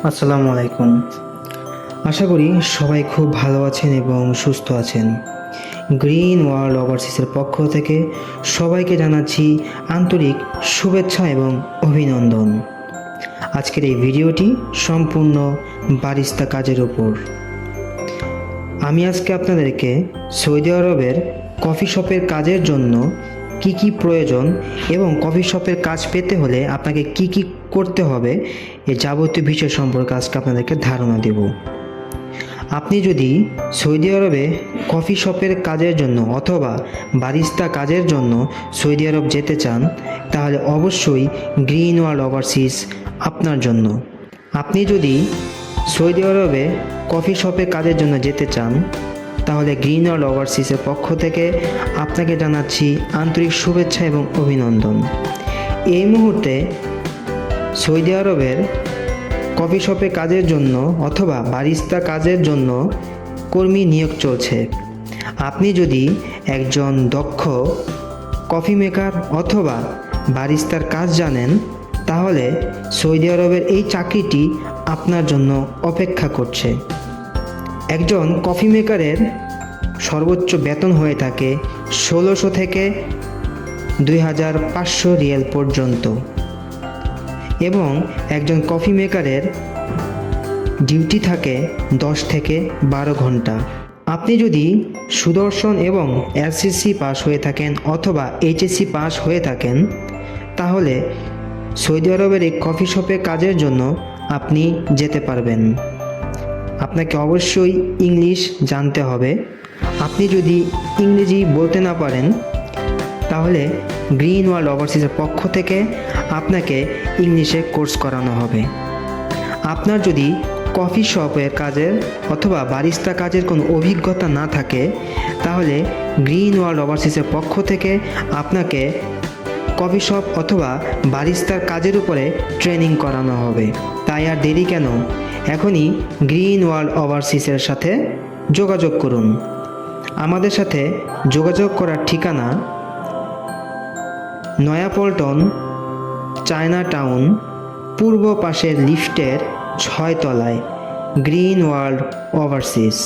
আসসালামু আলাইকুম। আশা করি সবাই খুব ভালো আছেন এবং সুস্থ আছেন। গ্রিন ওয়ার্ল্ড ওভারসিজের পক্ষ থেকে সবাইকে জানাচ্ছি আন্তরিক শুভেচ্ছা এবং অভিনন্দন। আজকের এই ভিডিওটি সম্পূর্ণ বারিস্তা কাজের উপর। আমি আজকে আপনাদেরকে সৌদি আরবের কফি শপের কাজের জন্য কি কি প্রয়োজন এবং কফি শপের কাজ পেতে হলে আপনাকে কি কি করতে হবে এই যাবতীয় বিষয় সম্পর্কে আজকে আপনাদেরকে ধারণা দেব। আপনি যদি সৌদি আরবে কফি শপের কাজের জন্য অথবা বারিস্তা কাজের জন্য সৌদি আরব যেতে চান, তাহলে অবশ্যই গ্রিন ওয়ার্ল্ড ওভারসিজ আপনার জন্য। আপনি যদি সৌদি আরবে কফি শপের কাজের জন্য যেতে চান, তাহলে গ্রিন ওয়ার্ল্ড ওভারসিজের পক্ষ থেকে আপনাকে জানাচ্ছি আন্তরিক শুভেচ্ছা এবং অভিনন্দন। এই মুহূর্তে সৌদি আরবের কফি শপে কাজের জন্য অথবা বারিস্তা কাজের জন্য কর্মী নিয়োগ চলছে। আপনি যদি একজন দক্ষ কফি মেকার অথবা বারিস্তার কাজ জানেন, তাহলে সৌদি আরবের এই চাকরিটি আপনার জন্য অপেক্ষা করছে। একজন কফি মেকারের সর্বোচ্চ বেতন হয়ে থাকে 1600 থেকে 2500 রিয়াল পর্যন্ত এবং একজন কফি মেকারের ডিউটি থাকে 10 থেকে 12 ঘন্টা। আপনি যদি সুদর্শন এবং এসএসসি পাস হয়ে থাকেন অথবা এইচএসসি পাস হয়ে থাকেন, তাহলে সৌদি আরবের এই কফি শপে কাজের জন্য আপনি যেতে পারবেন। আপনাকে অবশ্যই ইংলিশ জানতে হবে। আপনি যদি ইংরেজি বলতে না পারেন, তাহলে গ্রিন ওয়ার্ল্ড ওভারসিজের পক্ষ থেকে আপনাকে ইংলিশে কোর্স করানো হবে। আপনার যদি কফি শপের কাজের অথবা বারিস্তা কাজের কোনো অভিজ্ঞতা না থাকে, তাহলে গ্রিন ওয়ার্ল্ড ওভারসিজের পক্ষ থেকে আপনাকে কফি শপ অথবা বারিস্তার কাজের উপরে ট্রেনিং করানো হবে। তাই আর দেরি কেন, এখনই গ্রিন ওয়ার্ল্ড ওভারসিজের সাথে যোগাযোগ করুন। আমাদের সাথে যোগাযোগ করার ঠিকানা নয়াপল্টন, চায়না টাউন, পূর্ব পাশের লিফটের 6 তলায় গ্রিন ওয়ার্ল্ড ওভারসিজ।